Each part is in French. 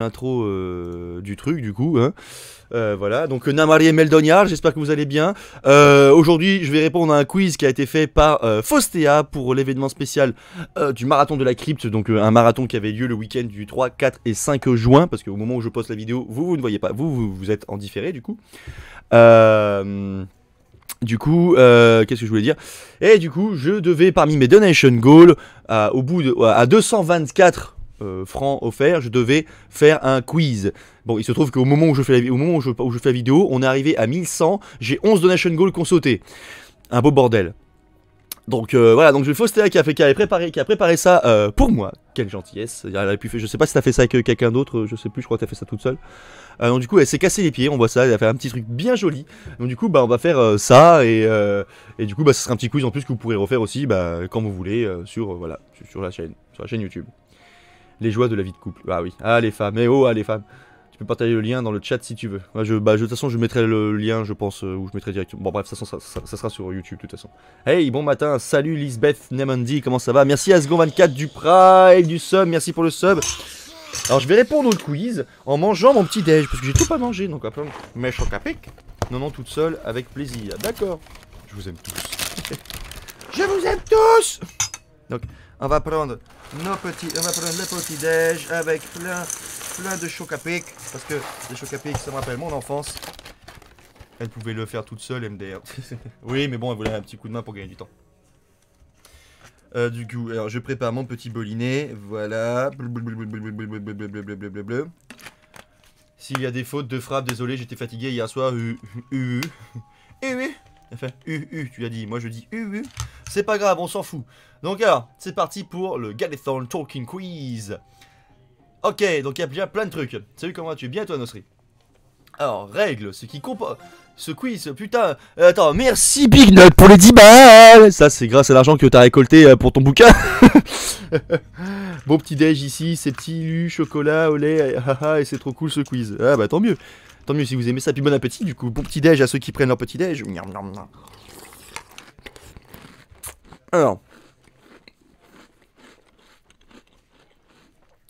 l'intro du truc du coup hein. Voilà, donc Namari et Meldoniar, j'espère que vous allez bien. Aujourd'hui je vais répondre à un quiz qui a été fait par Faustea pour l'événement spécial du marathon de la crypte. Donc un marathon qui avait lieu le week-end du 3, 4 et 5 juin. Parce qu'au moment où je poste la vidéo, vous ne voyez pas, vous êtes en différé du coup. Qu'est-ce que je voulais dire? Et du coup, je devais, parmi mes donation goals, à 224 francs offerts, je devais faire un quiz. Bon, il se trouve qu'au moment où je fais la vidéo, on est arrivé à 1100. J'ai 11 donation goals qui ont sauté. Un beau bordel. Donc voilà, donc je Faustea qui a préparé ça pour moi. Quelle gentillesse. Elle a pu faire, je sais pas si t'as fait ça avec quelqu'un d'autre, je sais plus, je crois que t'as fait ça toute seule. Donc du coup elle s'est cassé les pieds, on voit ça, elle a fait un petit truc bien joli. Donc du coup bah on va faire ça et du coup bah ce sera un petit quiz en plus que vous pourrez refaire aussi bah, quand vous voulez voilà, sur la chaîne YouTube. Les joies de la vie de couple. Ah oui, ah les femmes, les femmes. Tu peux partager le lien dans le chat si tu veux. Moi, de toute façon, je mettrai le lien, je pense, où je mettrai directement. Bon, bref, ça sera sur YouTube, de toute façon. Hey, bon matin, salut Lisbeth Nemandy, comment ça va? Merci à Asgon24 du Pride, du sub, merci pour le sub. Alors, je vais répondre au quiz en mangeant mon petit déj, parce que j'ai tout pas mangé, donc après, mais chocapic. Non, toute seule, avec plaisir. D'accord. Je vous aime tous. Je vous aime tous. Donc, on va prendre le petit déj avec plein de chocapic, parce que les chocapic ça me rappelle mon enfance. Elle pouvait le faire toute seule MDR. Oui mais bon elle voulait un petit coup de main pour gagner du temps. Du coup alors je prépare mon petit boliné. Voilà. S'il y a des fautes de frappe, désolé j'étais fatigué hier soir. Enfin, tu as dit, moi je dis c'est pas grave, on s'en fout. Donc alors, c'est parti pour le Galethorn Talking Quiz. Ok, donc il y a bien plein de trucs. Salut, comment vas-tu? Bien toi, Nosri? Alors, règle, ce qui comporte... Ce quiz, putain... attends, merci Big Nut pour les 10 balles. Ça, c'est grâce à l'argent que t'as récolté pour ton bouquin. Bon petit déj ici, ces petits lus, chocolat, au lait, et c'est trop cool ce quiz. Ah bah tant mieux. Tant mieux si vous aimez ça, puis bon appétit du coup. Bon petit déj à ceux qui prennent leur petit déj. Alors,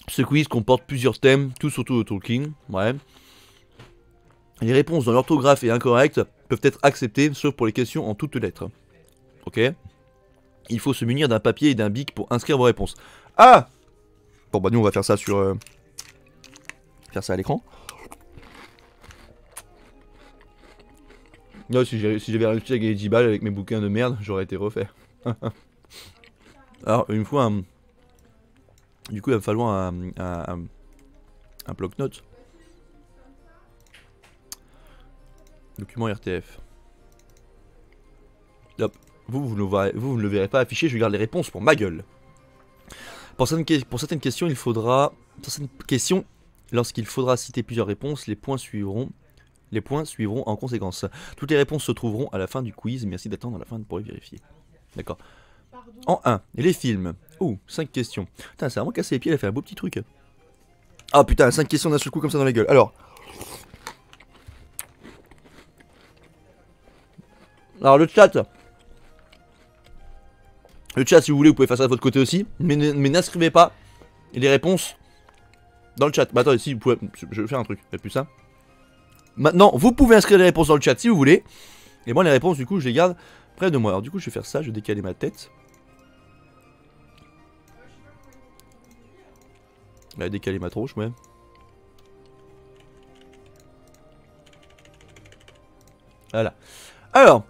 ce quiz comporte plusieurs thèmes, tous autour de Tolkien. Ouais. Les réponses dans l'orthographe et incorrectes peuvent être acceptées, sauf pour les questions en toutes lettres. Ok. Il faut se munir d'un papier et d'un bic pour inscrire vos réponses. Ah! Bon bah nous on va faire ça sur... faire ça à l'écran. Non, si j'avais réussi à gagner 10 balles avec mes bouquins de merde, j'aurais été refait. Alors, une fois, du coup, il va me falloir un bloc-notes. Document RTF. Hop. Vous ne le verrez pas affiché, je garde les réponses pour ma gueule. Pour certaines questions, il faudra... lorsqu'il faudra citer plusieurs réponses, les points suivront en conséquence. Toutes les réponses se trouveront à la fin du quiz. Merci d'attendre à la fin pour les vérifier. D'accord. En 1, les films. Oh, 5 questions. Putain, c'est vraiment cassé les pieds, elle a fait un beau petit truc. Ah putain, 5 questions d'un seul coup comme ça dans la gueule. Alors, le chat. Le chat, si vous voulez, vous pouvez faire ça de votre côté aussi. Mais n'inscrivez pas les réponses dans le chat. Bah attendez, si vous pouvez... Je vais faire un truc, c'est plus ça. Maintenant, vous pouvez inscrire les réponses dans le chat si vous voulez. Et moi, les réponses, du coup, je les garde près de moi. Alors, du coup, je vais faire ça. Je vais décaler ma tête. Là, décaler ma tronche, ouais. Voilà. Alors,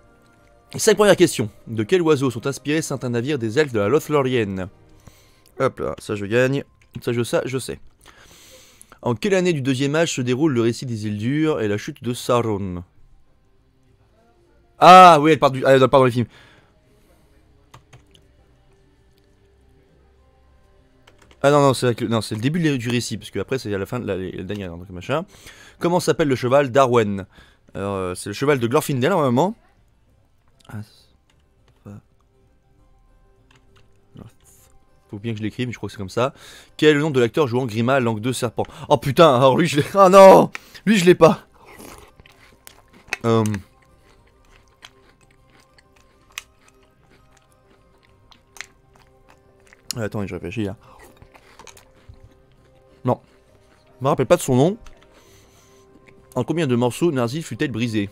5 premières questions. De quel oiseau sont inspirés certains navires des elfes de la Lothlorien? Hop là, ça je gagne. Ça je sais. En quelle année du deuxième âge se déroule le récit des îles Dures et la chute de Sauron? Ah oui, elle part dans les films. Ah non, c'est le début du récit, parce que après c'est à la fin de la dernière, donc machin. Comment s'appelle le cheval d'Arwen? Alors, c'est le cheval de Glorfindel, normalement. Faut bien que je l'écrive, mais je crois que c'est comme ça. Quel est le nom de l'acteur jouant Grima, langue de serpent? Oh putain, alors lui je l'ai... Ah non! Lui je l'ai pas. Attends, je réfléchis là. Non. Je me rappelle pas de son nom. En combien de morceaux Narsil fut-elle brisée?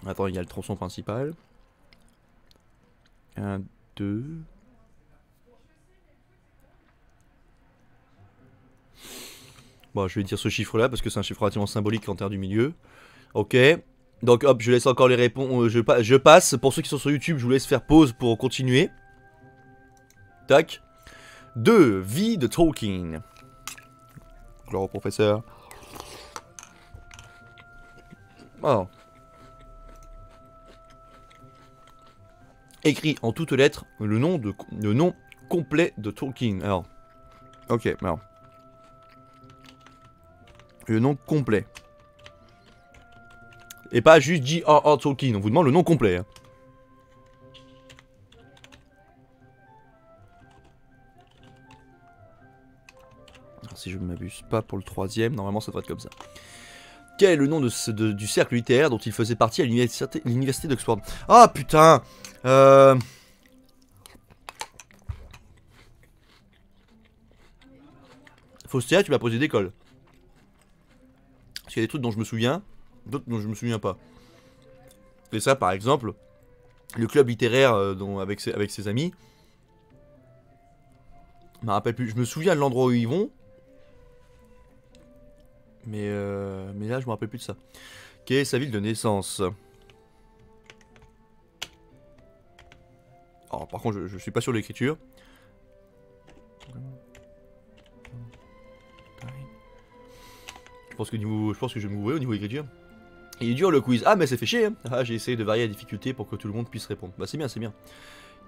Attends, il y a le tronçon principal. 1, 2. Bon, je vais dire ce chiffre-là parce que c'est un chiffre relativement symbolique en terre du milieu. Ok. Donc hop, je laisse encore les réponses. Je passe. Pour ceux qui sont sur YouTube, je vous laisse faire pause pour continuer. Tac. 2. Vie de Tolkien. Gloire au professeur. Alors. Écrit en toutes lettres le nom complet de Tolkien. Alors. Ok, alors. Le nom complet. Et pas juste J.R.R. Tolkien. On vous demande le nom complet. Hein. Alors, si je ne m'abuse pas pour le troisième, normalement ça devrait être comme ça. Quel est le nom du cercle littéraire dont il faisait partie à l'université d'Oxford? Ah putain. Faustia, tu m'as posé d'école. Parce qu'il y a des trucs dont je me souviens, d'autres dont je me souviens pas. Et ça, par exemple, le club littéraire avec ses amis. Je me rappelle plus. Je me souviens de l'endroit où ils vont. Mais là, je me rappelle plus de ça. Quelle est sa ville de naissance? Alors, par contre, je suis pas sûr de l'écriture. Je pense que je vais m'ouvrir au niveau écriture. Il est dur le quiz. Ah, mais c'est fait chier. Hein. Ah, j'ai essayé de varier la difficulté pour que tout le monde puisse répondre. Bah, c'est bien, c'est bien.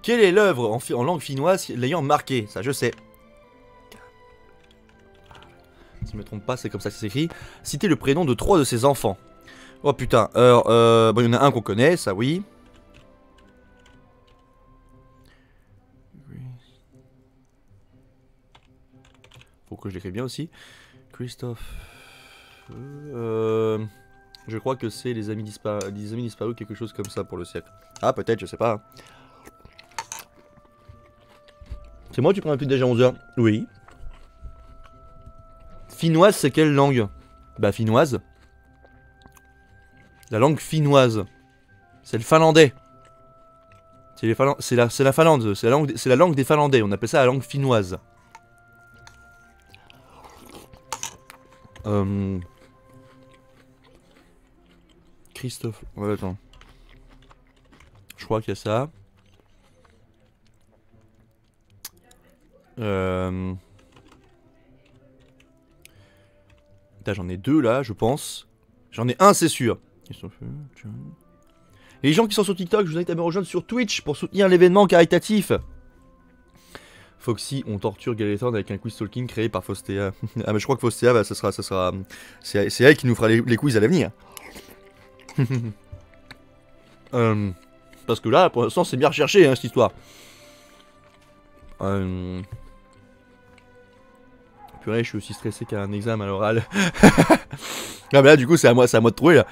Quelle est l'œuvre en langue finnoise l'ayant marqué? Ça, je sais. Si je me trompe pas, c'est comme ça que c'est écrit. Citez le prénom de 3 de ses enfants. Oh putain. Alors, bon, il y en a un qu'on connaît, ça oui. Faut que je l'écrive bien aussi. Christophe. Je crois que c'est les amis disparus, quelque chose comme ça pour le siècle. Ah, peut-être, je sais pas. C'est moi, tu prends un petit déjà 11h? Oui. Finnoise, c'est quelle langue? Bah, finnoise. La langue finnoise. C'est le finlandais. C'est la Finlande. C'est la langue des Finlandais. On appelle ça la langue finnoise. Christophe. Ouais, attends. Je crois qu'il y a ça. J'en ai 2 là, je pense. J'en ai un, c'est sûr. Les gens qui sont sur TikTok, je vous invite à me rejoindre sur Twitch pour soutenir l'événement caritatif. Foxy, on torture Galéthorn avec un quiz Tolkien créé par Faustea. Ah mais je crois que Faustea, bah, c'est elle qui nous fera les quiz à l'avenir. Parce que là, pour l'instant, c'est bien recherché, hein, cette histoire. Purée, je suis aussi stressé qu'à un examen à l'oral. Ah mais là, du coup, c'est à moi de trouver, là.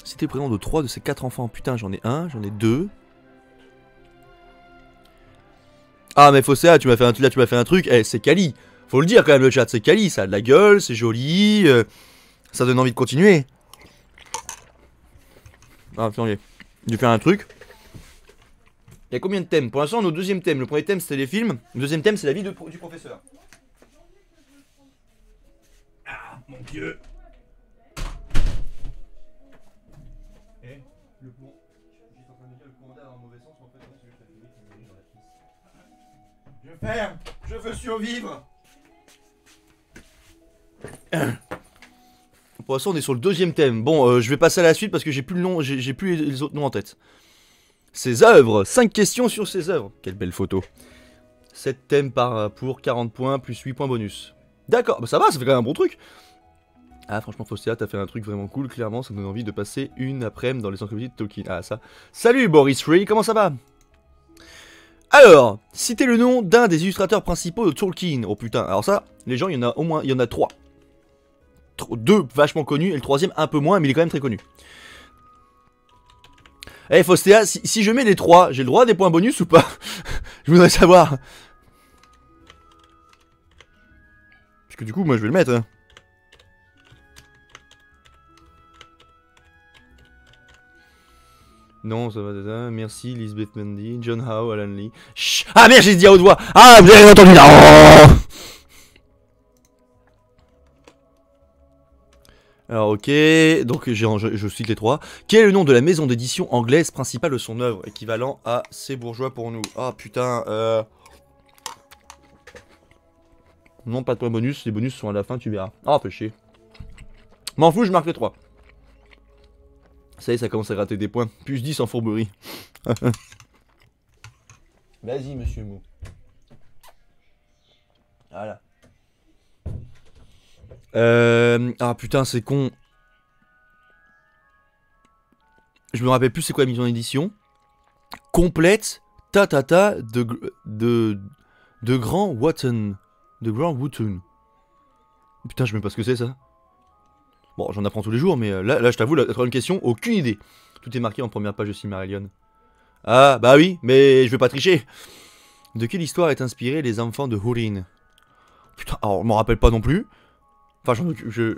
C'était le prénom de 3 de ces 4 enfants. Putain, j'en ai 1, j'en ai 2. Ah mais Faustea, tu m'as fait un truc, eh, c'est quali. Faut le dire quand même le chat, c'est quali, ça a de la gueule, c'est joli, ça donne envie de continuer. Ah attendez, je vais faire un truc. Il y a combien de thèmes? Pour l'instant on est au deuxième thème, le premier thème c'était les films, le deuxième thème c'est la vie du professeur. Ah mon dieu. Eh, le plomb. J'étais en train de dire le commandant dans le mauvais sens, mais en fait non, c'est juste la fumée qui me met dans la piste. Je ferme, je veux survivre. Pour l'instant on est sur le deuxième thème. Bon, je vais passer à la suite parce que j'ai plus le nom, j'ai plus les autres noms en tête. Ses œuvres, 5 questions sur ses œuvres. Quelle belle photo. 7 thèmes pour 40 points plus 8 points bonus. D'accord, bah ça va, ça fait quand même un bon truc. Ah franchement Faustea, t'as fait un truc vraiment cool, clairement ça me donne envie de passer une après-midi dans les encyclopédies de Tolkien. Ah ça. Salut Boris Free, comment ça va? Alors, citez le nom d'un des illustrateurs principaux de Tolkien. Oh putain, alors ça, les gens, il y en a au moins, il y en a 3. 2 vachement connus et le troisième un peu moins, mais il est quand même très connu. Eh hey, Faustea, si je mets les 3, j'ai le droit à des points bonus ou pas? Je voudrais savoir. que du coup, moi je vais le mettre. Hein. Non, ça va, ça. Merci, Lisbeth Mendy, John Howe, Alan Lee. Chut. Ah merde, j'ai dit à haute voix. Ah, vous avez entendu là. Oh. Alors ok, donc je cite les trois. Quel est le nom de la maison d'édition anglaise principale de son œuvre, équivalent à C'est bourgeois pour nous? Ah putain, non, pas de points bonus, les bonus sont à la fin, tu verras. Ah, fais chier. M'en fous, je marque les 3. Ça y est, ça commence à gratter des points. Plus 10 en fourberie. Vas-y, monsieur Mou. Voilà. Ah putain, c'est con. Je me rappelle plus c'est quoi la mise en édition. Complète tatata de Grand Wotton. De Grand Wotton. Putain, je sais même pas ce que c'est ça. Bon, j'en apprends tous les jours, mais là je t'avoue, la troisième question, aucune idée. Tout est marqué en première page de Silmarillion. Ah, bah oui, mais je vais pas tricher. De quelle histoire est inspiré Les Enfants de Húrin? Putain, alors, je m'en rappelle pas non plus. Enfin, je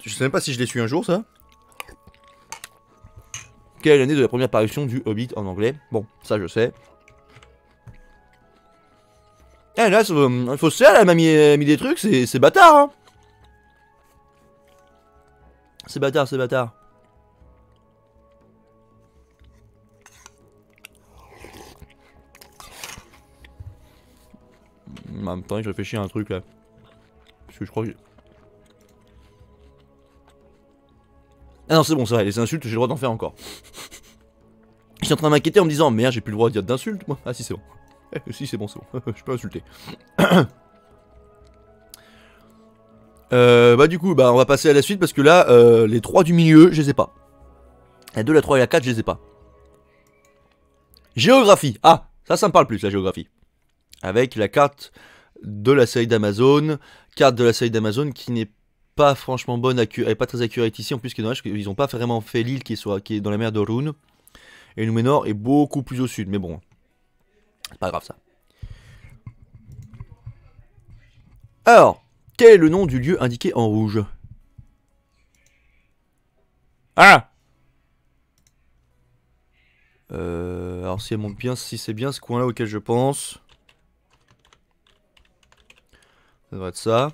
sais même pas si je l'ai su un jour, ça. Quelle est l'année de la première parution du Hobbit en anglais? Bon, ça je sais. Eh là, il faut se faire, elle m'a mis des trucs, c'est bâtard, hein. C'est bâtard, c'est bâtard. En même temps, je réfléchis à un truc là. Parce que je crois que... Ah non, c'est bon, c'est vrai, les insultes, j'ai le droit d'en faire encore. Je suis en train de m'inquiéter en me disant, merde, j'ai plus le droit de dire d'insultes, moi. Ah si, c'est bon. Si, c'est bon, c'est bon. Je peux insulter. Bah du coup, bah on va passer à la suite parce que là, les 3 du milieu, je les ai pas. La 2, la 3 et la 4, je les ai pas. Géographie. Ah, ça me parle plus, la géographie. Avec la carte de la série d'Amazon. Carte de la série d'Amazon qui n'est pas franchement bonne, elle est pas très accurate ici. En plus, ce qui est dommage, ils ont pas vraiment fait l'île qui est dans la mer de Rune. Et Númenor est beaucoup plus au sud, mais bon. C'est pas grave ça. Alors, quel est le nom du lieu indiqué en rouge? Ah! Alors si elle monte bien, si c'est bien ce coin-là auquel je pense. Ça devrait être ça.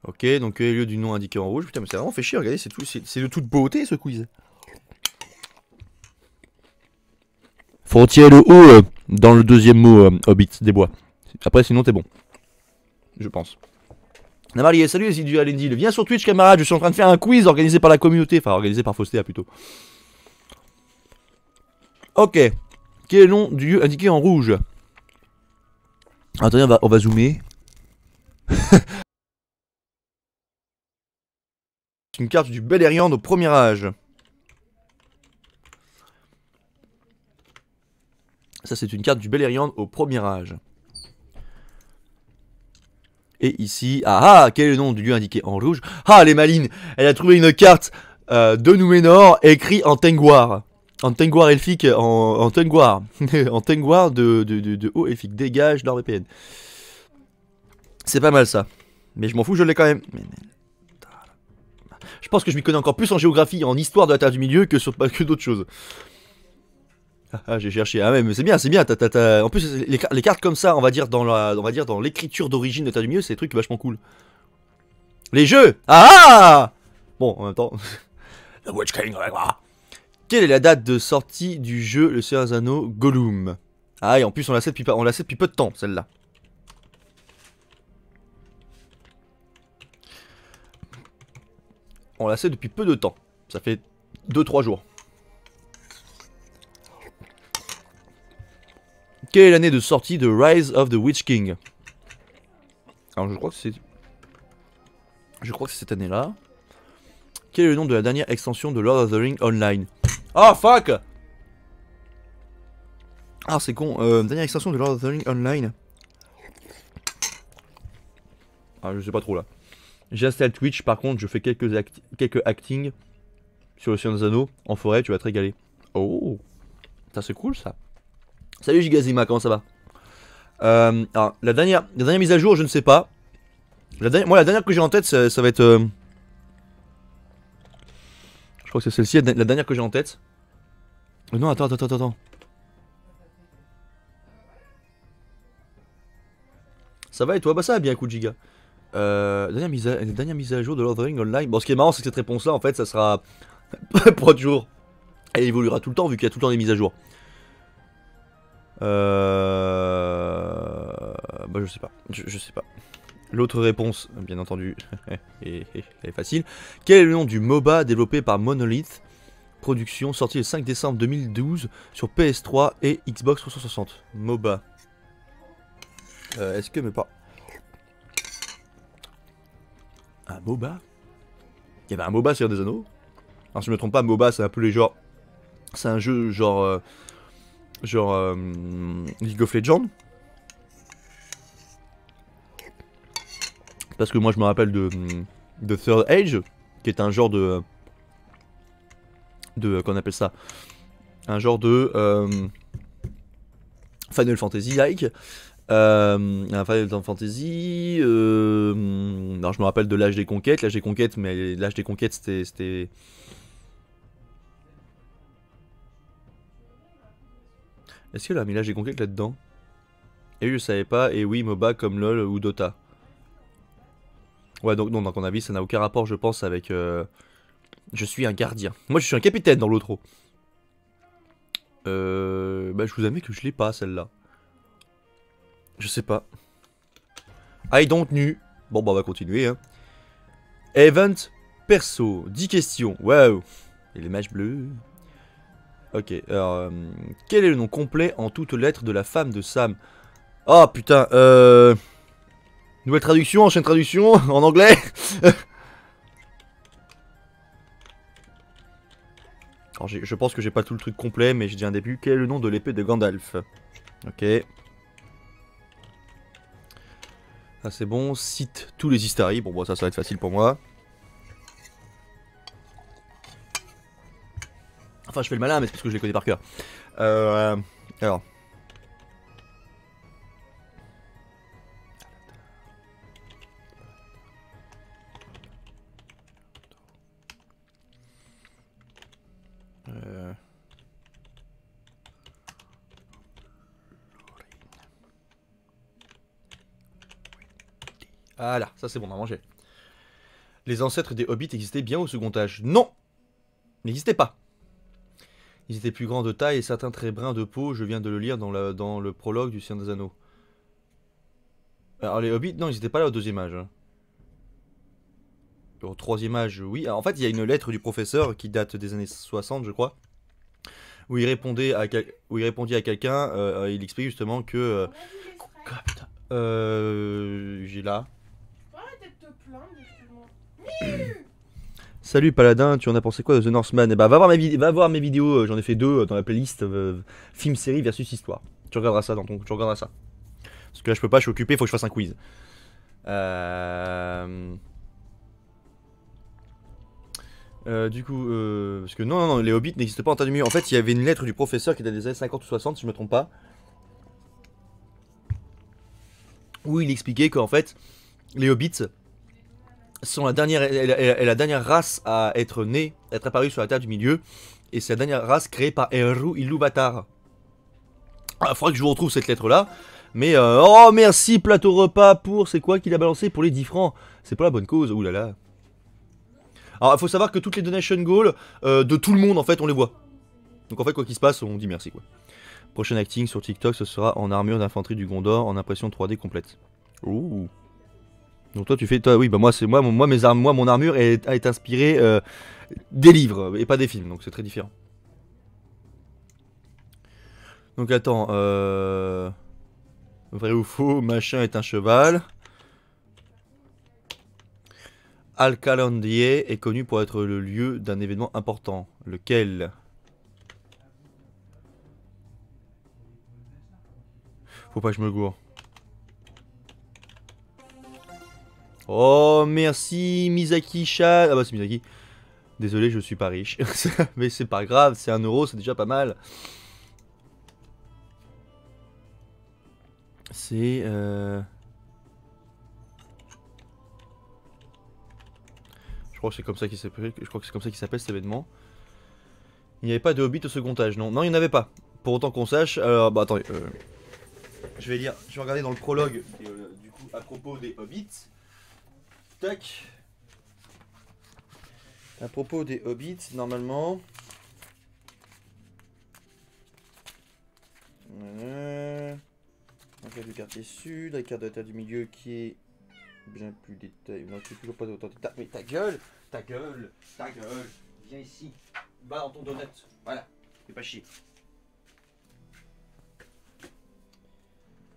Ok, donc quel est le lieu du nom indiqué en rouge? Putain, mais c'est vraiment fait chier, regardez, c'est de toute beauté ce quiz. Faut retirer le O dans le deuxième mot, Hobbit des bois. Après, sinon, t'es bon. Je pense. Namarié, salut les idiots Alendil. Viens sur Twitch, camarade. Je suis en train de faire un quiz organisé par la communauté. Enfin, organisé par Faustéa plutôt. Ok. Quel est le nom du lieu indiqué en rouge? Attendez, on va zoomer. C'est une carte du Beleriand au premier âge. Ça, c'est une carte du Beleriand au premier âge. Et ici, quel est le nom du lieu indiqué en rouge? Ah, elle est maline. Elle a trouvé une carte de Númenor écrite en Tengwar. En Tengwar elfique, en Tengwar. En Tengwar de haut elfique. Dégage NordVPN. C'est pas mal ça. Mais je m'en fous, je l'ai quand même. Je pense que je m'y connais encore plus en géographie, en histoire de la Terre du Milieu que d'autres choses. Ah, j'ai cherché. Ah ouais, mais c'est bien, c'est bien. En plus, les cartes comme ça, on va dire dans l'écriture d'origine de Terre du Milieu, c'est des trucs vachement cool. Les jeux. Bon, en même temps. The Witch King. Quelle est la date de sortie du jeu Le Seigneur des Anneaux Gollum? Ah, et en plus, on l'a sait depuis peu de temps, celle-là. On l'a sait depuis peu de temps. Ça fait 2-3 jours. Quelle est l'année de sortie de Rise of the Witch King? Alors je crois que c'est... cette année-là. Quel est le nom de la dernière extension de Lord of the Rings Online? Oh fuck! Ah c'est con, dernière extension de Lord of the Rings Online. Ah je sais pas trop là. J'ai installé Twitch, par contre je fais quelques acting sur le Seigneur des Anneaux, en forêt, tu vas te régaler. Oh! Ça c'est cool ça. Salut Gigazima, comment ça va? Alors, la dernière mise à jour, je ne sais pas. Moi, la dernière que j'ai en tête, ça va être... Je crois que c'est celle-ci, la dernière que j'ai en tête. Non, attends. Ça va et toi? Bah ça va bien, coup de giga. Dernière mise à jour de Lord of the Rings Online. Bon, ce qui est marrant, c'est que cette réponse-là, en fait, ça sera pour toujours. Elle évoluera tout le temps, vu qu'il y a tout le temps des mises à jour. Bah je sais pas. Je sais pas. L'autre réponse, bien entendu, est facile. Quel est le nom du MOBA développé par Monolith Production, sorti le 5 décembre 2012 sur PS3 et Xbox 360? MOBA. Est-ce que mais pas... Un MOBA? Il y avait un MOBA sur des Anneaux? Alors si je me trompe pas, MOBA c'est un peu les genres... C'est un jeu genre... League of Legends. Parce que moi je me rappelle de Third Age, qui est un genre de qu'on appelle ça, un genre de Final Fantasy like, un Final Fantasy, alors je me rappelle de l'âge des conquêtes, mais l'âge des conquêtes c'était... Est-ce qu'il a mis l'âge des conquêtes là-dedans? Et oui, je savais pas, et oui, MOBA comme LoL ou Dota. Ouais, donc non, donc à mon avis, ça n'a aucun rapport, je pense, avec... Je suis un gardien. Moi, je suis un capitaine dans l'autre. Bah, je vous admets que je l'ai pas, celle-là. Je sais pas. I don't nu. Bon, bah, on va continuer, hein. Event perso. 10 questions. Waouh. Et les matchs bleus. Ok, alors... quel est le nom complet en toutes lettres de la femme de Sam? Oh, putain, nouvelle traduction, ancienne traduction, en anglais. Alors je pense que j'ai pas tout le truc complet, mais j'ai dit un début. Quel est le nom de l'épée de Gandalf? Ok. Ah c'est bon, cite tous les Istari. Bon, ça va être facile pour moi. Enfin, je fais le malin, mais c'est parce que je les connais par cœur. Alors... Voilà, ça c'est bon, on a mangé. Les ancêtres des hobbits existaient bien au second âge? Non! Ils n'existaient pas. Ils étaient plus grands de taille et certains très bruns de peau, je viens de le lire dans le prologue du Seigneur des Anneaux. Alors les hobbits, non, ils n'étaient pas là au deuxième âge. Hein. Au troisième âge, oui. Alors, en fait, il y a une lettre du professeur qui date des années 60, je crois, où il répondait à, quelqu'un, il explique justement que... Ah, putain. J'ai là. Salut Paladin, tu en as pensé quoi de The Northman? Eh bah va voir mes vidéos, j'en ai fait 2 dans la playlist film, série versus histoire. Tu regarderas ça tu regarderas ça. Parce que là je peux pas, je suis occupé, faut que je fasse un quiz. Du coup, parce que non, les hobbits n'existent pas en temps de mieux. En fait, il y avait une lettre du professeur qui date des années 50 ou 60, si je me trompe pas. Où il expliquait qu'en fait, les hobbits sont la dernière race à être apparue sur la Terre du Milieu. Et c'est la dernière race créée par Eru Ilúvatar. Il faudrait que je vous retrouve cette lettre-là. Mais, oh merci Plateau Repas pour, c'est quoi qu'il a balancé pour les 10 francs? C'est pas la bonne cause, oulala. Alors, il faut savoir que toutes les donation goals de tout le monde, en fait, on les voit. Donc, en fait, quoi qu'il se passe, on dit merci, quoi. Prochain acting sur TikTok, ce sera en armure d'infanterie du Gondor, en impression 3D complète. Ouh. Donc, toi, tu fais. Oui, bah, moi, mon armure est inspirée des livres et pas des films, donc c'est très différent. Donc, attends. Vrai ou faux, machin est un cheval. Alcalandier est connu pour être le lieu d'un événement important. Lequel? Faut pas que je me gourre. Oh, merci Misaki Chat. Ah bah c'est Misaki. Désolé, je suis pas riche. Mais c'est pas grave, c'est 1 euro, c'est déjà pas mal. C'est... crois que c'est comme ça qu'il s'appelle. Je crois que c'est comme ça qu'il s'appelle cet événement. Il n'y avait pas de Hobbit au second âge, non. Non, il n'y en avait pas. Pour autant qu'on sache. Alors, bah attendez. Je vais lire. Je vais regarder dans le prologue. Du coup, à propos des Hobbits. Tac. À propos des Hobbits, normalement. La carte du quartier sud, la carte de la terre du milieu qui est bien plus détaillée. Non, c'est toujours pas autant de détails. Mais ta gueule, ta gueule, ta gueule. Viens ici. Va dans ton donut. Voilà. Fais pas chier.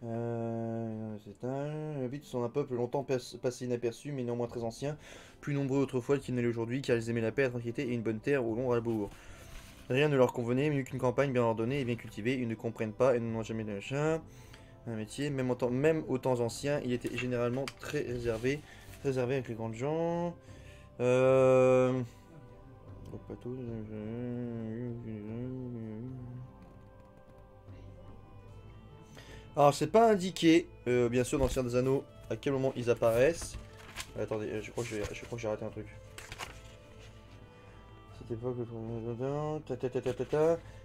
Les Hobbits sont un peuple longtemps passé inaperçu, mais néanmoins très ancien, plus nombreux autrefois qu'ils ne l'est aujourd'hui, car ils aimaient la paix, la tranquillité et une bonne terre au long labour. Rien ne leur convenait, mieux qu'une campagne bien ordonnée et bien cultivée. Ils ne comprennent pas et n'ont jamais de chien. Un métier, même aux temps anciens, il était généralement très réservé avec les grandes gens. Alors c'est pas indiqué, bien sûr dans le Seigneur des Anneaux, à quel moment ils apparaissent. Attendez, je crois que j'ai raté un truc. Cette époque,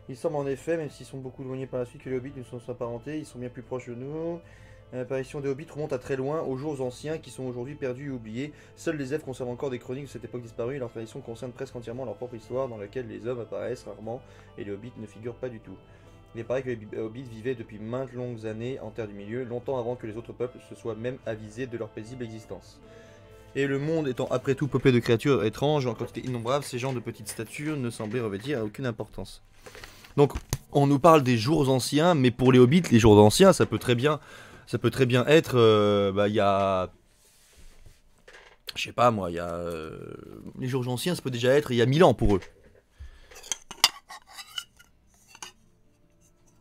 il semble en effet, même s'ils sont beaucoup éloignés par la suite, que les hobbits nous sont apparentés, ils sont bien plus proches de nous. L'apparition des hobbits remonte à très loin, aux jours anciens qui sont aujourd'hui perdus et oubliés. Seuls les elfes conservent encore des chroniques de cette époque disparue et leur tradition concerne presque entièrement leur propre histoire dans laquelle les hommes apparaissent rarement et les hobbits ne figurent pas du tout. Il est pareil que les hobbits vivaient depuis maintes longues années en Terre du Milieu, longtemps avant que les autres peuples se soient même avisés de leur paisible existence. Et le monde étant après tout peuplé de créatures étranges en quantité innombrable, ces gens de petite stature ne semblaient revêtir aucune importance. Donc on nous parle des jours anciens, mais pour les hobbits, les jours anciens, ça peut très bien être, il y a... Je sais pas moi, il y a... les jours anciens, ça peut déjà être il y a 1000 ans pour eux.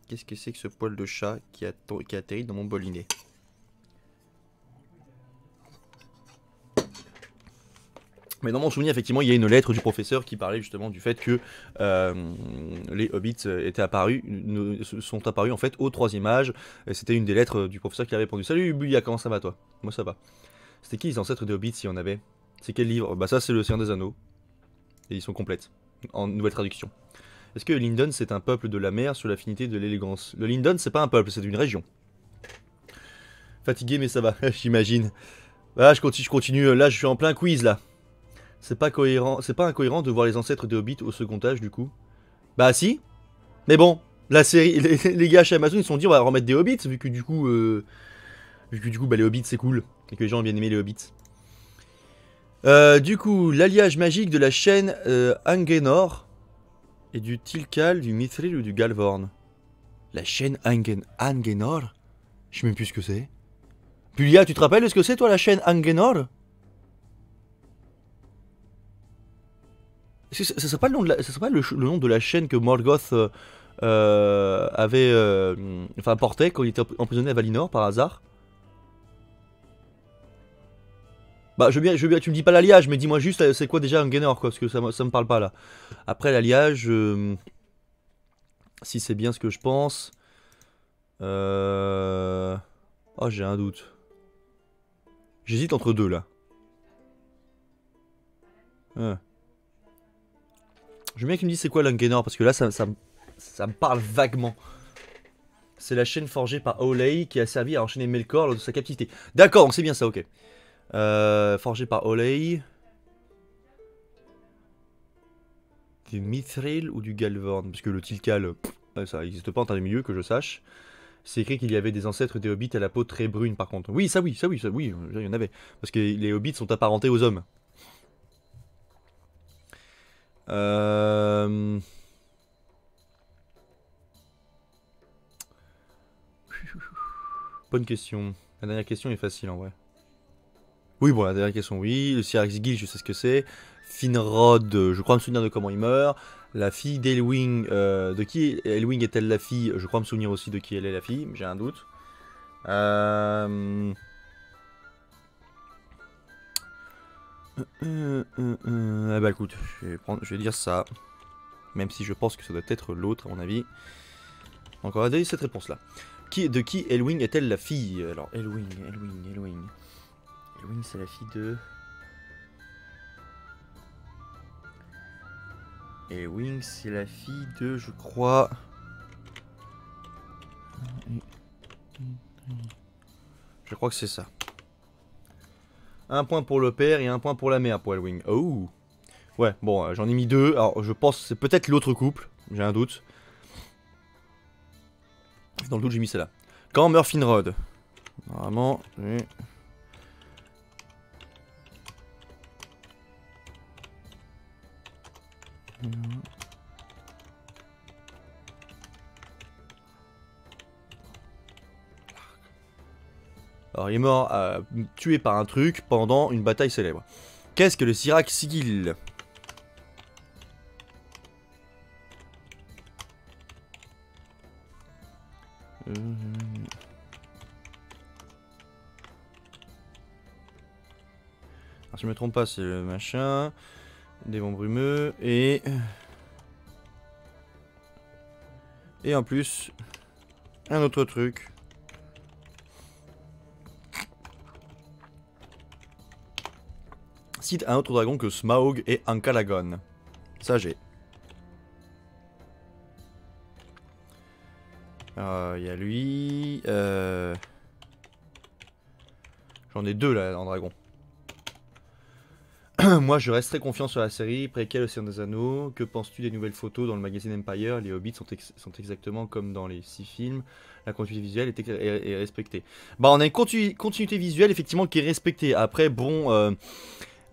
Qu'est-ce que c'est que ce poil de chat qui atterrit dans mon bolinet? Mais dans mon souvenir, effectivement, il y a une lettre du professeur qui parlait justement du fait que les hobbits sont apparus en fait au 3e âge. C'était une des lettres du professeur qui a répondu. Salut Buya, comment ça va toi? Moi ça va. C'était qui les ancêtres des hobbits s'il y en avait? C'est quel livre? Bah ça c'est le Seigneur des Anneaux. Et ils sont complètes, en nouvelle traduction. Est-ce que Lindon c'est un peuple de la mer sur l'affinité de l'élégance? Le Lindon c'est pas un peuple, c'est une région. Fatigué mais ça va, j'imagine. Voilà, je continue, là je suis en plein quiz là. C'est pas incohérent de voir les ancêtres des hobbits au second âge du coup. Bah si. Mais bon, la série, les gars chez Amazon ils se sont dit on va remettre des hobbits vu que du coup bah, les hobbits c'est cool et que les gens ont bien aimé les hobbits. Du coup, l'alliage magique de la chaîne Angenor et du Tilkal, du Mithril ou du Galvorn. La chaîne Angenor? Je sais même plus ce que c'est. Pulia, tu te rappelles de ce que c'est toi la chaîne Angenor? Est-ce que ça serait pas le nom de la chaîne que Morgoth portait quand il était emprisonné à Valinor par hasard? Bah je veux bien que tu me dis pas l'alliage, mais dis-moi juste c'est quoi déjà Angenor quoi, parce que ça me parle pas là. Après l'alliage, si c'est bien ce que je pense, oh j'ai un doute. J'hésite entre deux là. Je veux bien que tu me dises c'est quoi l'Angenor, parce que là ça me parle vaguement. C'est la chaîne forgée par Olei qui a servi à enchaîner Melkor lors de sa captivité. D'accord, donc c'est bien ça, ok. Forgée par Olei. Du Mithril ou du Galvorn? Parce que le Tilkal, ça n'existe pas en temps des milieux que je sache. C'est écrit qu'il y avait des ancêtres des hobbits à la peau très brune par contre. Oui, ça, il y en avait. Parce que les hobbits sont apparentés aux hommes. Bonne question. La dernière question est facile en vrai. Oui, bon, la dernière question, oui. Le Syraxgil, je sais ce que c'est. Finrod, je crois me souvenir de comment il meurt. La fille d'Elwing, de qui Elwing est-elle la fille? Je crois me souvenir aussi de qui elle est la fille, j'ai un doute. Ah bah écoute, je vais dire ça. Même si je pense que ça doit être l'autre à mon avis. Donc on va donner cette réponse là. De qui Elwing est-elle la fille? Alors Elwing c'est la fille de... Et Wing, c'est la fille de, je crois... Je crois que c'est ça. Un point pour le père et un point pour la mère pour Elwing. Oh. Ouais, bon, j'en ai mis 2. Alors, je pense que c'est peut-être l'autre couple. J'ai un doute. Dans le doute, j'ai mis celle-là. Quand meurt Finrod? Normalement, alors, il est mort tué par un truc pendant une bataille célèbre. Qu'est-ce que le Sirak Sigil? Alors, si je me trompe pas, c'est le machin. Des vents brumeux et en plus un autre truc. Cite un autre dragon que Smaug et Ankalagon. Ça j'ai. Il y a lui. J'en ai 2 là en dragon. Moi je reste très confiant sur la série. Préquel Le Seigneur des Anneaux. Que penses-tu des nouvelles photos dans le magazine Empire? Les hobbits sont exactement comme dans les 6 films. La continuité visuelle est respectée. Bah on a une continuité visuelle effectivement qui est respectée. Après bon,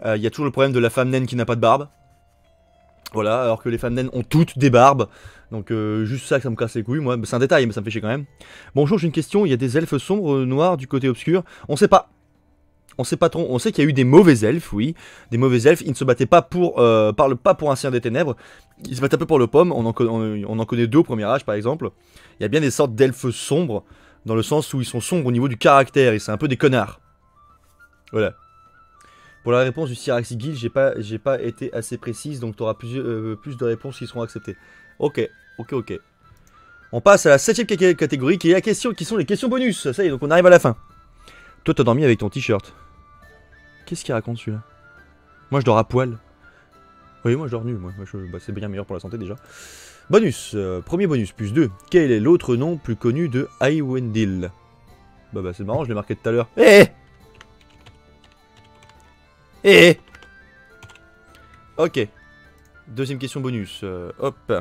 y a toujours le problème de la femme naine qui n'a pas de barbe. Voilà, alors que les femmes naines ont toutes des barbes. Donc juste ça que ça me casse les couilles, moi. C'est un détail, mais ça me fait chier quand même. Bonjour, j'ai une question. Il y a des elfes sombres noirs du côté obscur. On sait pas. On sait pas trop. On sait qu'il y a eu des mauvais elfes, oui. Des mauvais elfes. Ils ne se battaient pas pour, pas pour un Seigneur des Ténèbres. Ils se battaient un peu pour le pomme. On en connaît 2 au premier âge, par exemple. Il y a bien des sortes d'elfes sombres. Dans le sens où ils sont sombres au niveau du caractère. Et c'est un peu des connards. Voilà. Pour la réponse du Sirak Sigil, j'ai pas été assez précise, donc tu auras plus de réponses qui seront acceptées. Ok. On passe à la 7ème catégorie, qui sont les questions bonus. Ça y est, donc on arrive à la fin. Toi, t'as dormi avec ton t-shirt. Qu'est-ce qu'il raconte celui-là? Moi, je dors à poil. Oui, moi, je dors nu. C'est bien meilleur pour la santé déjà. Bonus. Premier bonus, plus 2. Quel est l'autre nom plus connu de Iwendil? Bah, c'est marrant, je l'ai marqué tout à l'heure. Ok. Deuxième question bonus. Hop.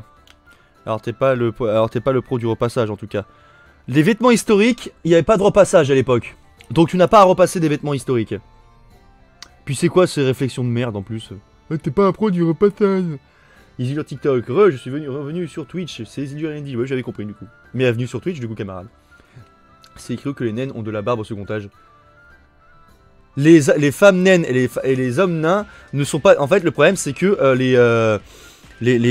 Alors t'es pas le pro du repassage en tout cas. Les vêtements historiques, il n'y avait pas de repassage à l'époque. Donc tu n'as pas à repasser des vêtements historiques. Puis c'est quoi ces réflexions de merde en plus? T'es pas un pro du repassage. Isilur TikTok. Je suis revenu sur Twitch. C'est Isilur Andy. Ouais, j'avais compris du coup. Mais revenu sur Twitch du coup, camarade. C'est écrit que les naines ont de la barbe au second âge. Les femmes naines et les hommes nains ne sont pas... En fait, le problème, c'est que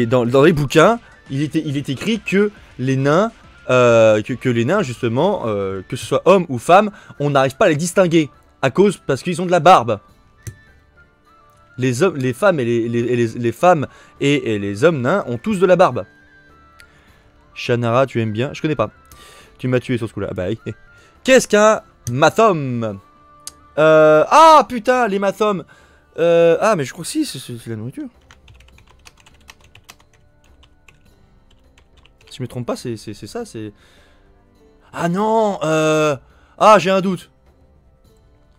dans les bouquins, il est écrit que les nains, les nains, justement, que ce soit hommes ou femmes, on n'arrive pas à les distinguer. Parce qu'ils ont de la barbe. Les femmes et les femmes et les hommes nains ont tous de la barbe. Shannara, tu aimes bien? Je connais pas. Tu m'as tué sur ce coup-là. Ah bah, qu'est-ce qu'un mathom? Ah putain, les mathomes. Ah mais je crois que si, c'est la nourriture. Si je me trompe pas, c'est ça, c'est... Ah non, ah j'ai un doute.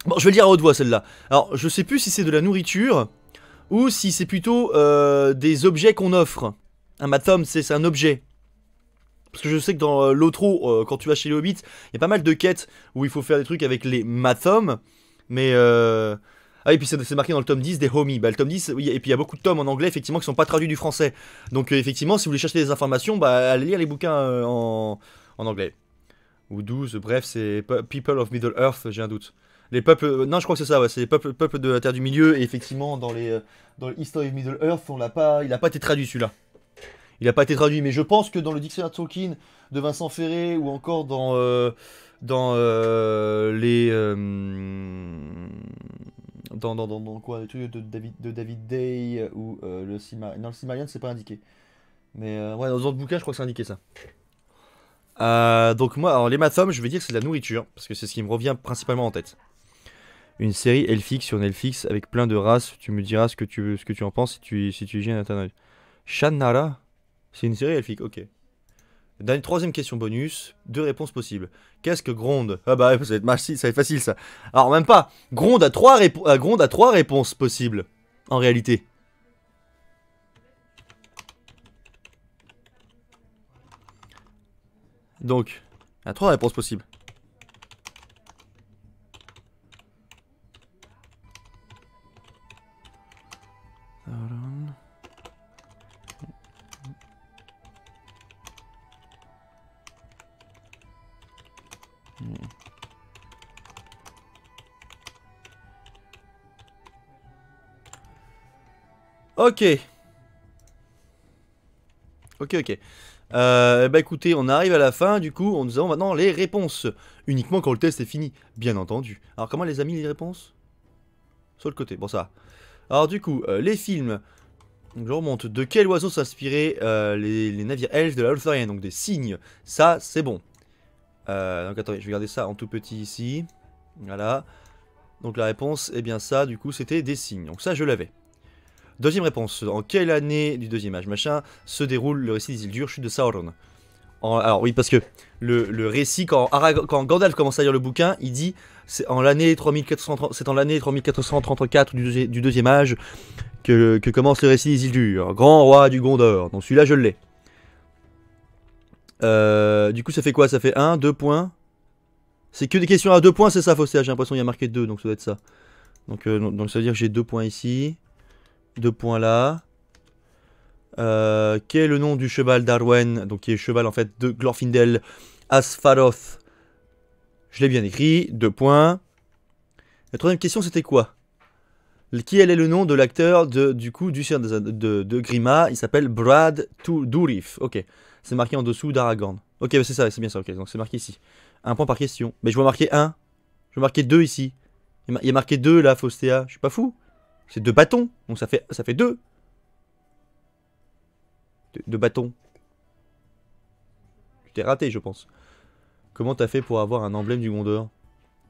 Bon, je vais le dire à haute voix celle-là. Alors, je sais plus si c'est de la nourriture ou si c'est plutôt des objets qu'on offre. Un mathom, c'est un objet. Parce que je sais que dans l'outro, quand tu vas chez les Hobbits, il y a pas mal de quêtes où il faut faire des trucs avec les mathoms. Mais ah et puis c'est marqué dans le tome 10 des homies. Bah le tome 10, oui, et puis il y a beaucoup de tomes en anglais effectivement qui sont pas traduits du français. Donc effectivement si vous voulez chercher des informations, bah allez lire les bouquins en anglais. Ou 12, bref c'est People of Middle Earth, j'ai un doute. Les peuples, non je crois que c'est ça, ouais, c'est les peuples de la Terre du Milieu. Et effectivement dans le History of Middle Earth, il a pas été traduit celui-là. Il a pas été traduit, mais je pense que dans le dictionnaire de Tolkien de Vincent Ferré ou encore dans quoi, les trucs de David Day ou le Silmarillion. Non, le Silmarillion c'est pas indiqué. Mais ouais, dans d'autres bouquins je crois que c'est indiqué ça. Donc moi, alors les mathoms, je vais dire que c'est de la nourriture, parce que c'est ce qui me revient principalement en tête. Une série elfique sur Netflix avec plein de races, tu me diras ce que tu en penses si tu y jettes un internet. Shannara. C'est une série elfique, ok. Dans une troisième question bonus, 2 réponses possibles. Qu'est-ce que gronde? Ah bah ça va être facile ça. Alors même pas. Gronde a 3 réponses possibles. En réalité. Donc, il y a 3 réponses possibles. Ok. Ok. Bah écoutez, on arrive à la fin, du coup, nous avons maintenant les réponses. Uniquement quand le test est fini, bien entendu. Alors comment les amis les réponses? Sur le côté, bon ça va. Alors du coup, les films. Donc je remonte. De quel oiseau s'inspiraient les navires elfes de la Lothlórien? Donc des cygnes. Ça, c'est bon. Donc attendez, je vais garder ça en tout petit ici. Voilà. Donc la réponse est bien ça, du coup, c'était des cygnes. Donc ça, je l'avais. Deuxième réponse. En quelle année du deuxième âge machin se déroule le récit des Isildur, chute de Sauron? Alors oui, parce que le récit, quand Gandalf commence à lire le bouquin, il dit c'est en l'année 3434 du deuxième âge que commence le récit d'Isildur, grand roi du Gondor. Donc celui-là, je l'ai. Du coup, ça fait quoi? Ça fait 1, 2 points. C'est que des questions à 2 points, c'est ça, Faustéa? J'ai l'impression qu'il y a marqué 2, donc ça doit être ça. Donc ça veut dire que j'ai 2 points ici. 2 points là. Quel est le nom du cheval d'Arwen? Donc qui est le cheval en fait de Glorfindel Asfaroth. Je l'ai bien écrit. 2 points. La troisième question c'était quoi? Quel est le nom de l'acteur du Seigneur de Grima? Il s'appelle Brad Dourif. Ok. C'est marqué en dessous d'Aragorn. Ok, c'est ça, c'est bien ça. Ok, donc c'est marqué ici. 1 point par question. Mais je vois marquer 1. Je vois marquer 2 ici. Il y a marqué 2 là, Faustéa. Je suis pas fou. C'est 2 bâtons. Donc ça fait 2. 2 bâtons. Tu t'es raté, je pense. Comment t'as fait pour avoir un emblème du Gondor?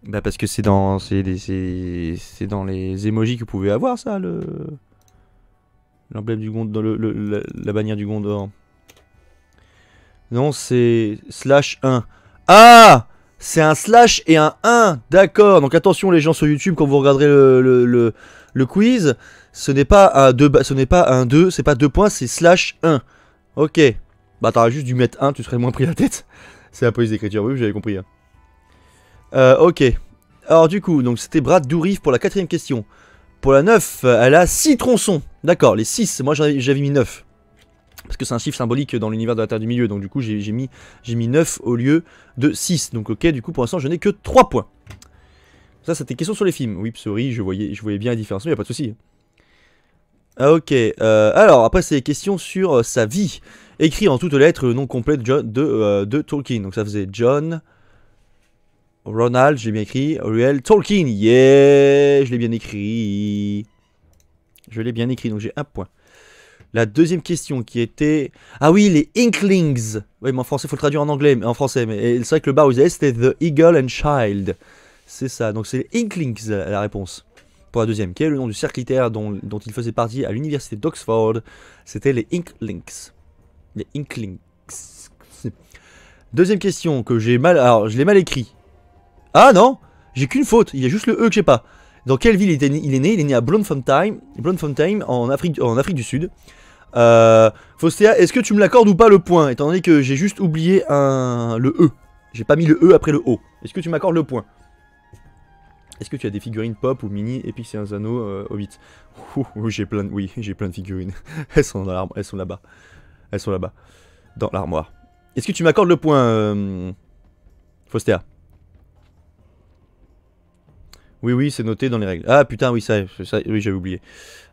Bah parce que c'est dans les emojis que vous pouvez avoir ça, l'emblème du Gondor, la bannière du Gondor. Non, c'est /1. Ah, c'est un slash et un 1. D'accord. Donc attention les gens sur YouTube quand vous regarderez le quiz, ce n'est pas un 2, ce n'est pas un 2, c'est pas 2 points, c'est /1. Ok. Bah t'aurais juste dû mettre 1, tu serais moins pris la tête. C'est la police d'écriture, oui, j'avais compris. Hein. Ok. Alors du coup, donc c'était Brad Dourif pour la 4ème question. Pour la 9, elle a 6 tronçons. D'accord, les 6, moi j'avais mis 9. Parce que c'est un chiffre symbolique dans l'univers de la Terre du Milieu. Donc du coup j'ai mis 9 au lieu de 6. Donc ok, du coup pour l'instant je n'ai que 3 points. Ça c'était question sur les films. Oui, sorry, je voyais bien la différence, mais il n'y a pas de souci. Ok, alors après c'est questions sur sa vie. Écrit en toutes lettres le nom complet de Tolkien. Donc ça faisait John Ronald, je l'ai bien écrit. Ruel Tolkien, yeah, je l'ai bien écrit. Je l'ai bien écrit, donc j'ai 1 point. La deuxième question qui était... Ah oui, les Inklings. Oui, mais en français, il faut le traduire en anglais, mais en français. Mais c'est vrai que le bar où ils avaient, c'était The Eagle and Child. C'est ça, donc c'est les Inklings la réponse. Pour la deuxième, quel est le nom du cercle littéraire dont il faisait partie à l'université d'Oxford? C'était les Inklings. Les Inklings. Deuxième question que j'ai mal... Alors, je l'ai mal écrit. Ah non, j'ai qu'une faute, il y a juste le E que j'ai pas. Dans quelle ville il est né? Il est né à Bloemfontein en Afrique du Sud. Faustéa, est-ce que tu me l'accordes ou pas le point? Étant donné que j'ai juste oublié le E. J'ai pas mis le E après le O. Est-ce que tu m'accordes le point? Est-ce que tu as des figurines pop ou mini Epix et un anneau Hobbit? Oui, j'ai plein de figurines. Elles sont là-bas. Elles sont là-bas. Dans l'armoire. Est-ce que tu m'accordes le point, Faustéa? Oui, c'est noté dans les règles. Ah putain, oui, oui, j'avais oublié.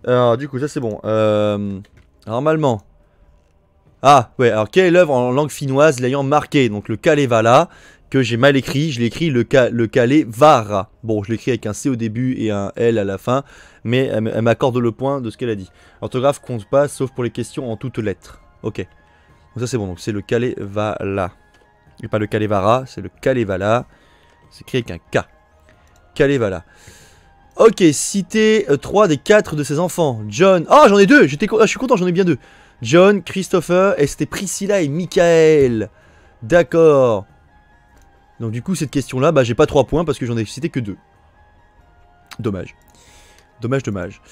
Alors, du coup, ça c'est bon. Normalement. Ah, ouais, alors quelle est l'œuvre en langue finnoise l'ayant marqué? Donc le Kalevala, que j'ai mal écrit. Je l'ai écrit le Kalevara. Bon, je l'écris avec un C au début et un L à la fin. Mais elle m'accorde le point de ce qu'elle a dit. L'orthographe compte pas, sauf pour les questions en toutes lettres. Ok. Donc ça c'est bon, donc c'est le Kalevala. Et pas le Kalevara, c'est le Kalevala. C'est écrit avec un K. Kalevala. Ok, citez 3 des 4 de ses enfants. John. Ah, j'en ai 2. Je suis content, j'en ai bien 2. John, Christopher, et c'était Priscilla et Michael. D'accord. Donc du coup, cette question-là, bah j'ai pas 3 points parce que j'en ai cité que 2. Dommage. Dommage, dommage.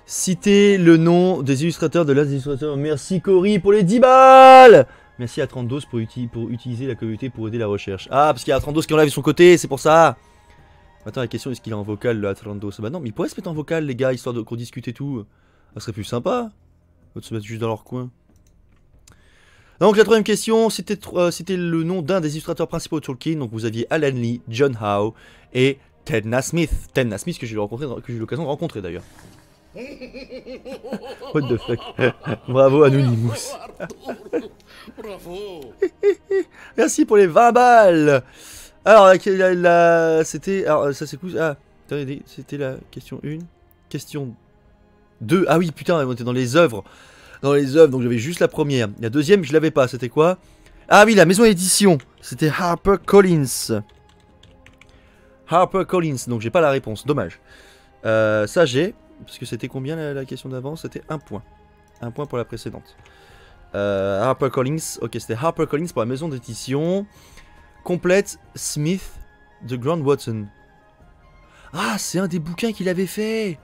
Citez le nom des illustrateurs de l'un des illustrateurs. Merci Cory pour les 10 balles. Merci à 32 pour utiliser la communauté pour aider la recherche. Ah, parce qu'il y a 32 qui enlève son côté, c'est pour ça. Attends, la question, est-ce qu'il est en vocal, le 32? Bah non, mais il pourrait se mettre en vocal, les gars, histoire qu'on discute et tout. Ça serait plus sympa. De se mettre juste dans leur coin. Donc la troisième question, c'était le nom d'un des illustrateurs principaux de Tolkien. Donc vous aviez Alan Lee, John Howe et Ted Nasmith. Ted Nasmith que j'ai eu l'occasion de rencontrer d'ailleurs. What the fuck. Bravo Anonymous. Bravo. Merci pour les 20 balles. Alors c'était... Alors ça c'est cool. Ah, c'était la question 1. Question 2. Ah oui putain, on était dans les œuvres. Dans les œuvres, donc j'avais juste la première. La deuxième, je l'avais pas. C'était quoi? Ah oui, la maison d'édition. C'était HarperCollins. HarperCollins. Donc j'ai pas la réponse. Dommage. Ça j'ai. Parce que c'était combien la question d'avant? C'était 1 point. 1 point pour la précédente. HarperCollins. Ok, c'était HarperCollins pour la maison d'édition. Complète Smith de Grant Watson. Ah, c'est un des bouquins qu'il avait fait.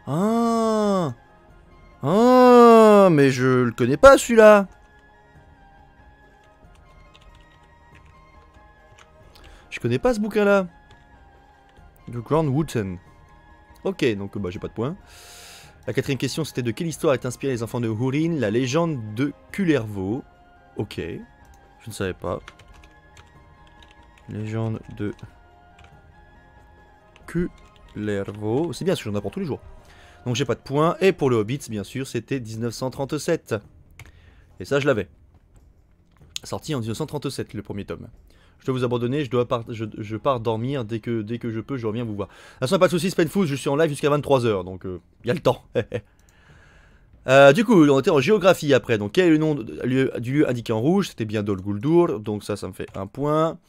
Ah. Ah, mais je le connais pas celui-là. Je connais pas ce bouquin-là. De Grant Wooten. Ok, donc bah j'ai pas de points. La quatrième question, c'était de quelle histoire est inspirée les enfants de Húrin, la légende de Kullervo. Ok, je ne savais pas. Légende de Kullervo. C'est bien parce que j'en apprends tous les jours. Donc j'ai pas de points. Et pour le Hobbit, bien sûr, c'était 1937. Et ça, je l'avais. Sorti en 1937, le premier tome. Je dois vous abandonner, je pars dormir. Dès que je peux, je reviens vous voir. De toute façon, pas de soucis, Spenfood, je suis en live jusqu'à 23 h. Donc, il y a le temps. Du coup, on était en géographie après. Donc, quel est le nom du lieu indiqué en rouge? C'était bien Dol Guldur. Donc ça me fait 1 point.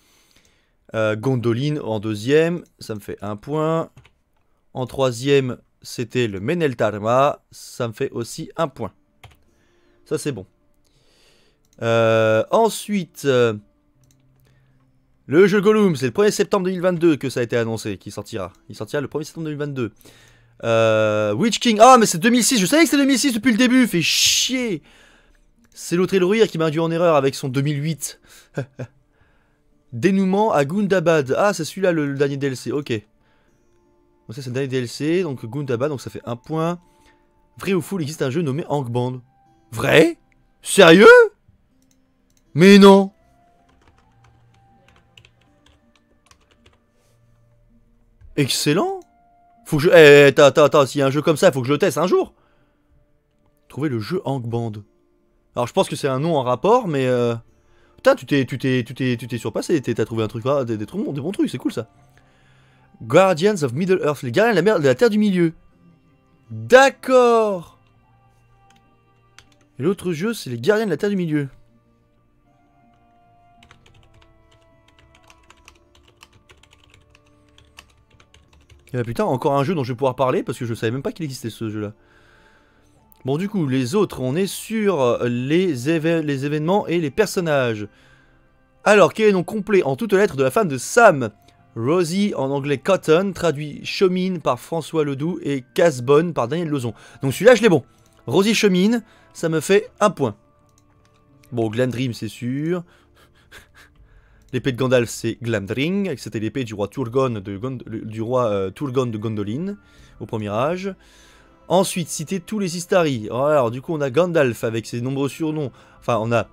Gondolin en deuxième. Ça me fait 1 point. En troisième... C'était le Meneltarma, ça me fait aussi 1 point. Ça c'est bon. Ensuite, le jeu Gollum, c'est le 1er septembre 2022 que ça a été annoncé, qui sortira. Il sortira le 1er septembre 2022. Witch King, ah mais c'est 2006, je savais que c'était 2006 depuis le début, fait chier. C'est l'autre Elrire qui m'a induit en erreur avec son 2008. Dénouement à Gundabad, ah c'est celui-là le dernier DLC, ok. Donc ça c'est le dernier DLC, donc Gundabad, donc ça fait 1 point. Vrai ou faux, il existe un jeu nommé Angband. Vrai? Sérieux? Mais non. Excellent. Faut que je... attends, s'il y a un jeu comme ça, faut que je le teste un jour. Trouver le jeu Angband. Alors je pense que c'est un nom en rapport, mais... Putain, tu t'es surpassé, t'as trouvé un truc, des bons trucs, c'est cool ça. Guardians of Middle Earth, les gardiens de la Terre du Milieu. D'accord. Et l'autre jeu, c'est les gardiens de la Terre du Milieu. Et bah putain, encore un jeu dont je vais pouvoir parler, parce que je savais même pas qu'il existait ce jeu-là. Bon, du coup, les autres, on est sur les événements et les personnages. Alors, quel est le nom complet en toutes lettres de la femme de Sam? Rosie en anglais Cotton, traduit Chomine par François Ledoux et Casbonne par Daniel Lozon. Donc celui-là je l'ai bon. Rosie Chomine, ça me fait 1 point. Bon, Glamdrim c'est sûr. L'épée de Gandalf c'est Glamdring, c'était l'épée du roi Turgon de Gondolin au premier âge. Ensuite, citer tous les Istari. Alors du coup on a Gandalf avec ses nombreux surnoms. Enfin on a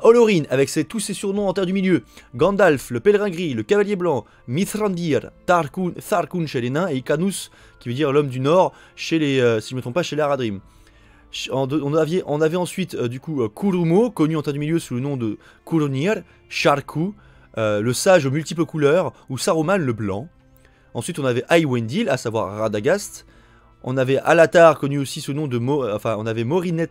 Olorin avec tous ses surnoms en Terre du Milieu. Gandalf, le Pèlerin Gris, le Cavalier Blanc, Mithrandir, Tharkun chez les nains et Icanus, qui veut dire l'homme du Nord, chez les, si je ne me trompe pas, chez les Haradrim. On avait ensuite, du coup, Kurumo, connu en Terre du Milieu sous le nom de Kurunir, Sharku, le sage aux multiples couleurs, ou Saruman le blanc. Ensuite, on avait Aywendil, à savoir Radagast. On avait Alatar, connu aussi sous le nom de on avait Morinet,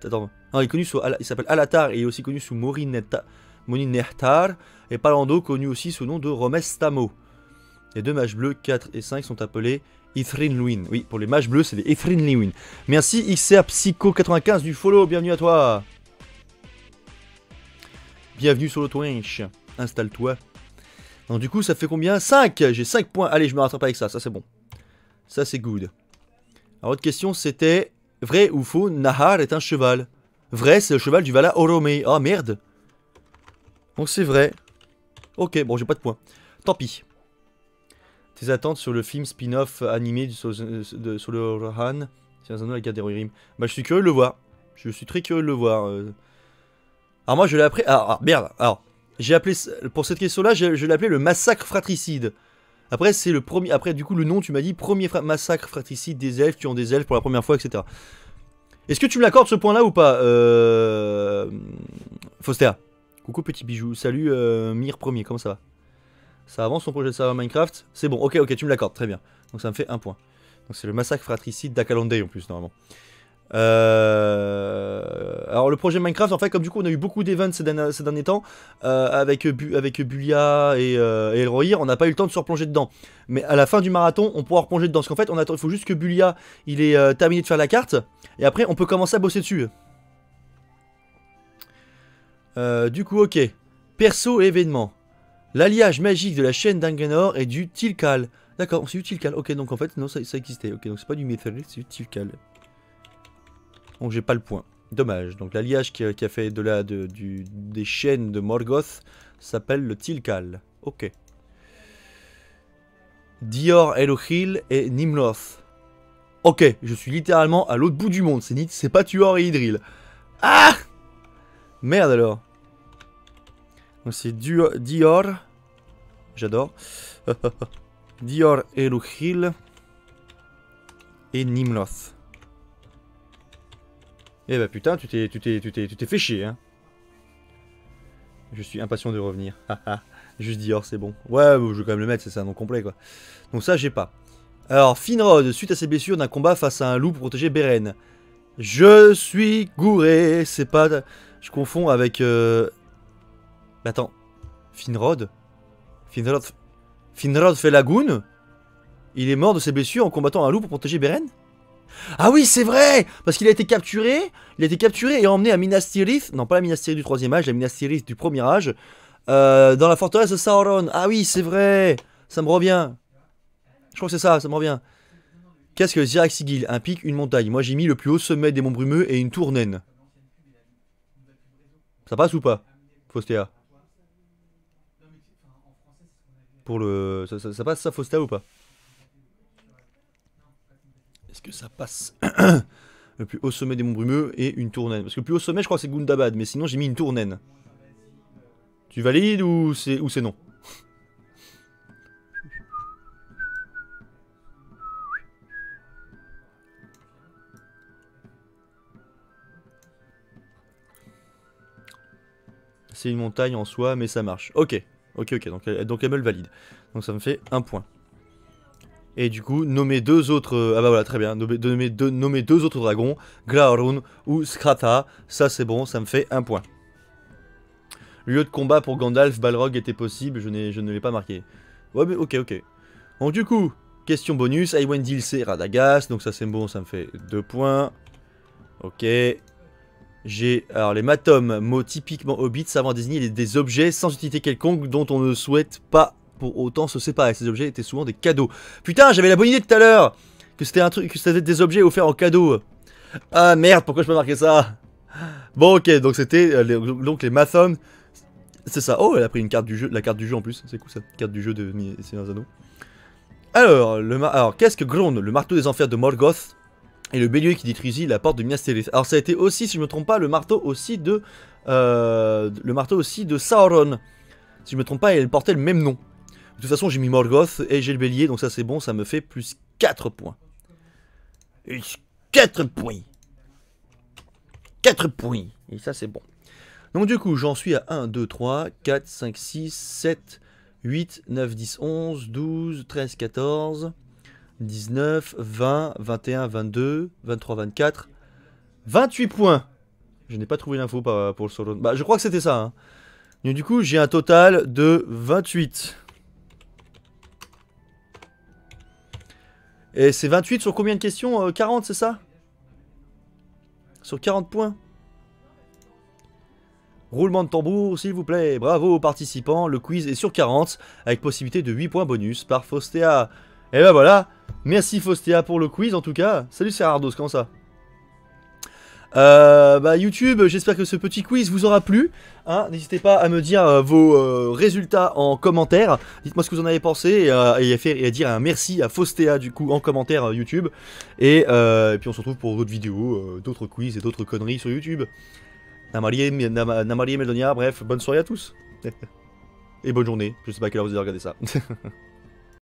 attends, non, il s'appelle Alatar et il est aussi connu sous Morinehtar, et Palando, connu aussi sous le nom de Romestamo. Les deux mages bleus 4 et 5 sont appelés Ithrinluin. Oui, pour les mages bleus, c'est les Ithrinluin. Merci XR Psycho95 du follow, bienvenue à toi. Bienvenue sur le Twitch. Installe-toi. Donc du coup, ça fait combien? 5. J'ai 5 points. Allez, je me rattrape avec ça, ça c'est bon. Ça c'est good. Alors, autre question, c'était vrai ou faux, Nahar est un cheval? Vrai, c'est le cheval du Vala Oromei. Oh merde. Donc c'est vrai. Ok, bon, j'ai pas de points. Tant pis. Tes attentes sur le film spin-off animé sur le Rohan, c'est un la guerre des Rohirrim. Bah, je suis curieux de le voir. Je suis très curieux de le voir. Alors, moi, je l'ai appelé. Ah, merde. Alors, j'ai appelé. Pour cette question-là, je l'ai appelé le massacre fratricide. Après, c'est le premier. Après, du coup, le nom, tu m'as dit premier massacre fratricide des elfes qui ont des elfes pour la première fois, etc. Est-ce que tu me l'accordes ce point-là ou pas, Foster? Coucou petit bijou. Salut, Mir premier. Comment ça va? Ça avance son projet de serveur Minecraft. C'est bon, ok, tu me l'accordes, très bien. Donc ça me fait un point. Donc c'est le massacre fratricide d'Akalandei en plus, normalement. Alors le projet Minecraft, en fait, comme du coup on a eu beaucoup d'events ces derniers temps, avec Bulia et Elrohir, on n'a pas eu le temps de se replonger dedans. Mais à la fin du marathon, on pourra replonger dedans. Parce qu'en fait, il faut juste que Bulia, il ait terminé de faire la carte. Et après, on peut commencer à bosser dessus. Du coup, ok. Perso et événements. L'alliage magique de la chaîne d'Angenor et du Tilkal. D'accord, c'est du Tilkal. Ok, donc en fait, non, ça existait. Ok, donc c'est pas du Mithril, c'est du Tilkal. Donc j'ai pas le point. Dommage. Donc l'alliage qui a fait des chaînes de Morgoth s'appelle le Tilkal. Ok. Dior, Elohil et Nimloth. Ok, je suis littéralement à l'autre bout du monde. C'est pas Tuor et Idril. Ah! Merde alors. Donc c'est Dior. J'adore. Dior, Elohil et Nimloth. Eh bah putain, tu t'es fait chier, hein. Je suis impatient de revenir. Juste Dior, c'est bon. Ouais, je vais quand même le mettre, c'est un nom complet, quoi. Donc ça, j'ai pas. Alors, Finrod, suite à ses blessures d'un combat face à un loup pour protéger Beren. Je suis gouré, c'est pas... Je confonds avec... Attends. Finrod fait Lagoon. Il est mort de ses blessures en combattant un loup pour protéger Beren. Ah oui, c'est vrai. Parce qu'il a été capturé. Il a été capturé et emmené à Minas Tirith. Non, pas la Minas Tirith du 3ème âge, la Minas Tirith du 1er âge. Dans la forteresse de Sauron. Ah oui, c'est vrai. Ça me revient. Je crois que c'est ça me revient. Qu'est-ce que le Zyraxigil? Un pic, une montagne. Moi, j'ai mis le plus haut sommet des monts brumeux et une tour naine. Ça passe ou pas, Faustéa? Pour le... Ça passe ça, Faustéa, ou pas? Est-ce que ça passe? Le plus haut sommet des monts brumeux et une tour naine. Parce que le plus haut sommet, je crois que c'est Gundabad. Mais sinon, j'ai mis une tour naine. Tu valides ou c'est non? C'est une montagne en soi, mais ça marche. Ok. Donc elle me le valide. Donc ça me fait un point. Et du coup, nommer deux autres... Ah bah voilà, très bien. Nommer deux autres dragons, Glaurung ou Skratha. Ça c'est bon, ça me fait un point. Lieu de combat pour Gandalf, Balrog était possible, je ne l'ai pas marqué. Ouais mais ok. Donc du coup, question bonus, Iwendil c'est Radagast, donc ça c'est bon, ça me fait 2 points. Ok. J'ai, alors les matom, mots typiquement hobbits, servant à désigner des objets sans utilité quelconque dont on ne souhaite pas pour autant se séparer. Ces objets étaient souvent des cadeaux. Putain, j'avais la bonne idée tout à l'heure que c'était un truc, que c'était des objets offerts en cadeau. Ah merde, pourquoi je peux marquer ça? Bon ok, donc c'était donc les mathom. C'est ça. Oh, elle a pris une carte du jeu, la carte du jeu en plus. C'est cool ça, carte du jeu de Seigneur des Anneaux. Alors, qu'est-ce que Grond, le marteau des enfers de Morgoth et le bélier qui détruisit la porte de Minas Tirith. Alors ça a été aussi, si je me trompe pas, le marteau aussi de Sauron. Si je me trompe pas, elle portait le même nom. De toute façon, j'ai mis Morgoth et j'ai le bélier, donc ça c'est bon, ça me fait plus 4 points. 4 points. 4 points. Et ça c'est bon. Donc du coup, j'en suis à 1, 2, 3, 4, 5, 6, 7, 8, 9, 10, 11, 12, 13, 14, 19, 20, 21, 22, 23, 24, 28 points. Je n'ai pas trouvé l'info pour le solo. Bah, je crois que c'était ça. Hein. Donc du coup, j'ai un total de 28. Et c'est 28 sur combien de questions 40, c'est ça? Sur 40 points. Roulement de tambour, s'il vous plaît. Bravo aux participants. Le quiz est sur 40, avec possibilité de 8 points bonus par Faustéa. Et ben voilà. Merci Faustéa pour le quiz, en tout cas. Salut Serardos, comment ça? Bah YouTube, j'espère que ce petit quiz vous aura plu. Hein, n'hésitez pas à me dire vos résultats en commentaire. Dites-moi ce que vous en avez pensé et à dire un merci à Faustéa du coup en commentaire YouTube. Et puis on se retrouve pour d'autres vidéos, d'autres quiz et d'autres conneries sur YouTube. Namarie Meldonia, bref, bonne soirée à tous. Et bonne journée, je sais pas à quelle heure vous avez regardé ça.